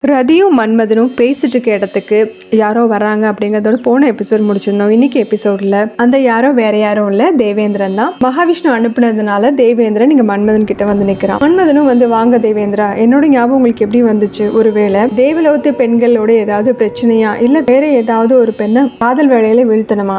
ரதியும் மன்மதனும் பேசிட்டு இருக்க இடத்துக்கு யாரோ வராங்க அப்படிங்கறதோட போன எபிசோட் முடிச்சிருந்தோம். இன்னைக்கு எபிசோட்ல அந்த யாரோ வேற யாரும் இல்ல, தேவேந்திரன் தான். மகாவிஷ்ணு அனுப்புனதுனால தேவேந்திரன் இங்க மன்மதன் கிட்ட வந்து நிக்கிறான். மன்மதனும் வந்து, வாங்க தேவேந்திரா, என்னோட ஞாபகம் உங்களுக்கு எப்படி வந்துச்சு? ஒருவேளை தேவலோகத்து பெண்களோட ஏதாவது பிரச்சனையா, இல்ல வேற ஏதாவது ஒரு பெண்ணை காதல் வேலையில வீழ்த்தணுமா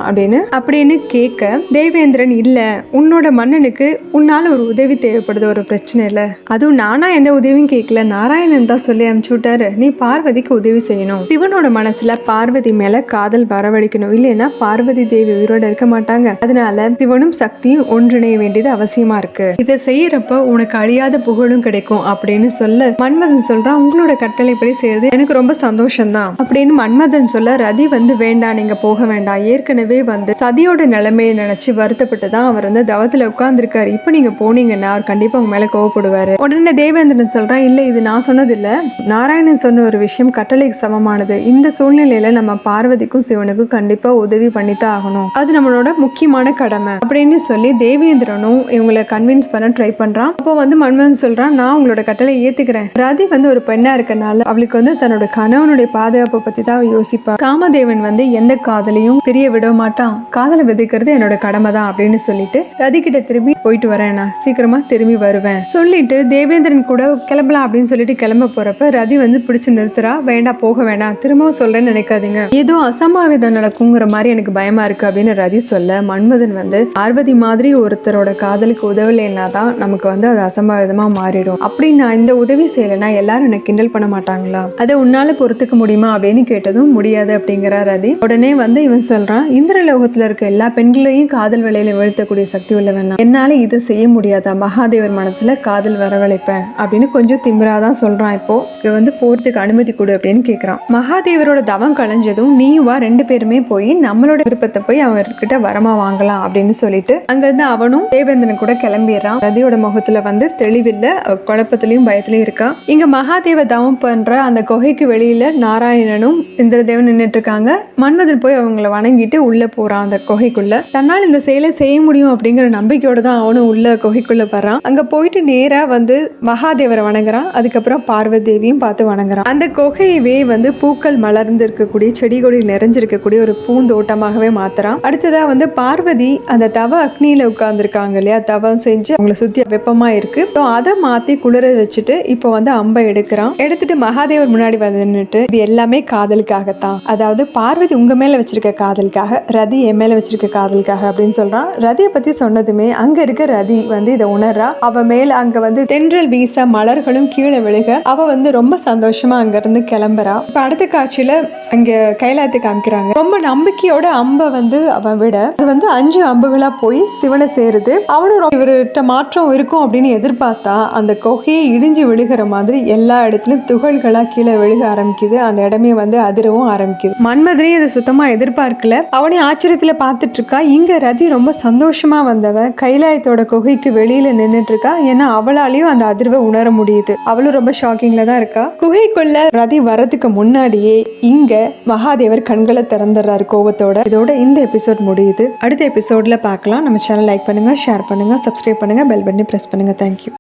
அப்படின்னு கேட்க, தேவேந்திரன், இல்ல, உன்னோட மன்னனுக்கு உன்னால ஒரு உதவி தேவைப்படுது, ஒரு பிரச்சனை இல்ல, அதுவும் நானா எந்த உதவியும் கேட்கல, நாராயணன் தான் சொல்லி அனுப்பிச்சு விட்டாரு, நீ பார்வதிக்கு உதவி செய்யணும். சிவனோட மனசுல பார்வதி மேல காதல் வரவழைக்கணும், இல்லைன்னா பார்வதி தேவி உயிரோட இருக்க மாட்டாங்க. அதனால சிவனும் சக்தியும் ஒன்றிணைய வேண்டியது அவசியமா இருக்கு. இதை செய்யறப்ப உனக்கு அழியாத புகழும் கிடைக்கும் அப்படின்னு சொல்ல, மன்மதன் சொல்றான், உங்களோட கட்டளைப்படி செய்யறது எனக்கு ரொம்ப சந்தோஷம் தான் அப்படின்னு மன்மதன் சொல்ல, ரதி வந்து, வேண்டாம், நீங்க போக வேண்டாம், ஏற்கனவே வந்து சதியோட நிலைமையை நினைச்சு வருத்தப்பட்டு தான் அவர் வந்து தவத்துல உட்கார்ந்துருக்காரு, இப்ப நீங்க போனீங்கன்னா அவர் கண்டிப்பா உங்க மேல கோவப்படுவாரு. உடனே தேவேந்திரன் சொல்றான், இல்ல, இது நான் சொன்னது இல்ல, நாராயணன் சொன்ன ஒரு விஷயம் கட்டளைக்கு சமமானது. இந்த சூழ்நிலையில நம்ம பார்வதிக்கும் சிவனுக்கும் கண்டிப்பா உதவி பண்ணித்தான் ஆகணும், அது நம்மளோட முக்கியமான கடமை அப்படின்னு சொல்லி தேவேந்திரனும் இவங்களை கன்வின்ஸ் பண்ண ட்ரை பண்றான். அப்போ வந்து மன்மதன் சொல்றான், நான் உங்களோட கட்டளை ஏத்துக்கிறேன். ரதி வந்து ஒரு பெண்ணா இருக்கனால அவளுக்கு வந்து தன்னோட கணவனுடைய பாதுகாப்பை பத்தி தான் யோசிப்பா. காமதேவன் வந்து எந்த காதலையும் பிரிய விட மாட்டான், காதலை விதைக்கிறது என்னோட கடமை தான் அப்படின்னு சொல்லிட்டு ரதி கிட்ட திரும்பி போயிட்டு வரேன், நான் சீக்கிரமா திரும்பி வருவேன் சொல்லிட்டு தேவேந்திரன் கூட கிளம்பலாம் அப்படின்னு சொல்லிட்டு கிளம்ப போறப்ப ரதி வந்து பிடிச்சு நிறுத்துறா. வேண்டாம், போக வேண்டாம், திரும்பவும் சொல்றேன்னு நினைக்காதீங்க, ஏதோ அசம்பாவிதம் நடக்குங்கிற மாதிரி எனக்கு பயமா இருக்கு அப்படின்னு ரதி சொல்ல, மன்மதன் வந்து, பார்வதி மாதிரி ஒருத்தரோட காதலுக்கு உதவலைன்னா தான் நமக்கு வந்து அது அசம்பாவிதமா மாறிடும், அப்படி நான் இந்த உதவி செய்யலைன்னா எல்லாரும் எனக்கு கிண்டல் பண்ண மாட்டாங்களா, அதை உன்னால பொறுத்துக்க முடியுமா அப்படின்னு கேட்டதும் முடியாது அப்படிங்கிற ரதி. உடனே வந்து இவன் சொல்றான், இந்திரலோகத்துல இருக்க எல்லா பெண்களையும் காதல் வேலையில வீழ்த்தக்கூடிய சக்தி உள்ளவன், என்னால இதை செய்ய முடியாதா, மகாதேவர் மனசுல காதல் வரவழைப்பேன் அப்படின்னு கொஞ்சம் திமிராதான் சொல்றான். இப்போ வந்து போறதுக்கு அனுமதி கொடு அப்படின்னு கேட்கிறான். மகாதேவரோட தவம் கலைஞ்சதும் நீயும் வா, ரெண்டு பேருமே போய் நம்மளோட விருப்பத்தை போய் அவர்கிட்ட வரமா வாங்கலாம் அப்படின்னு சொல்லிட்டு அங்க இருந்து அவனும் தேவேந்திரன் கூட கிளம்பிடுறான். ரதியோட முகத்துல வந்து தெளிவில்ல, குழப்பத்திலையும் பயத்திலையும் இருக்கா. இங்க மகாதேவ தவம் பண்ற அந்த குகைக்கு வெளியில நாராயணனும் இந்திரதேவன் நின்றுட்டு இருக்காங்க. மன்மதன் போய் அவங்கள வணங்கிட்டு உள்ள போறான் அந்த குகைக்குள்ள. தன்னால் இந்த செயலை செய்ய முடியும் அப்படிங்கிற நம்பிக்கையோட தான் அவனும் உள்ள குகைக்குள்ள வர்றான். அங்க போயிட்டு நேரா வந்து மகாதேவரை வணங்குறான். அதுக்கப்புறம் பார்வதி தேவியும் பார்த்து வணங்குறான். அந்த குகையவே வந்து பூக்கள் மலர்ந்து இருக்கக்கூடிய, செடி கொடி நிறைஞ்சிருக்கக்கூடிய ஒரு பூந்தோட்டமாகவே மாத்துறான். அடுத்ததா வந்து பார்வதி அந்த தவ அக்னியில உட்கார்ந்துருக்காங்க இல்லையா, தவம் செஞ்சு அவங்களை சுத்தி வெப்பமா இருக்கு, அதை மாத்தி குளிர வச்சுட்டு இப்போ வந்து அம்பை எடுத்துட்டு மகாதேவர் முன்னாடி வந்து நின்னுட்டு, இது எல்லாமே காதலுக்காகத்தான், அதாவது பார்வதி உங்க மேல வச்சிருக்க காதலுக்காக, ரதி என் மேல வச்சிருக்க காதலுக்காக அப்படின்னு சொல்றான். ரதியை பத்தி சொன்னதுமே அங்க இருக்க ரதி வந்து இதை உணர்றா. அவ மேல அங்க வந்து தென்றல் வீச மலர்களும் கீழே விழுக அவ வந்து ரொம்ப சந்தோஷமா அங்க இருந்து கிளம்புறா. இப்ப அடுத்த காட்சியில அங்க கைலாயத்தை காமிக்கிறாங்க. ரொம்ப நம்பிக்கையோட அம்பை வந்து அவன் விட, அது வந்து 5 அம்புகளா போய் சிவனை சேருது. அவனும் இவர்கிட்ட மாற்றம் இருக்கும் அப்படின்னு எதிர்பார்த்தா அந்த குகையை இடிஞ்சு விழுகிற மாதிரி எல்லா இடத்துலயும் துகள்களா கீழே விழுக ஆரம்பிக்குது. அந்த இடமே வந்து அதிரவும் ஆரம்பிக்குது. மன்மதனே இதை சுத்தமா எதிர்பார்க்கல. அவனே ஆச்சரியத்துல பார்த்துட்டு இருக்கா. இங்க ரதி ரொம்ப சந்தோஷமா வந்தவன் கைலாயத்தோட குகைக்கு வெளியில நின்றுட்டு இருக்கா. ஏன்னா அவளாலையும் அந்த அதிர்வை உணர முடியுது. அவளும் ரொம்ப ஷாக்கிங்ல தான் இருக்கா. குகைக்குள்ள ரதி வரதுக்கு முன்னாடியே இங்க மகாதேவர் கண்களை திறந்துடுறாரு கோவத்தோட. இதோட இந்த எபிசோட் முடியுது. அடுத்த எபிசோட்ல பார்க்கலாம். நம்ம சேனல் லைக் பண்ணுங்க, ஷேர் பண்ணுங்க, சப்ஸ்கிரைப் பண்ணுங்க, பெல் பட்டனை பிரஸ் பண்ணுங்க. தேங்க்யூ.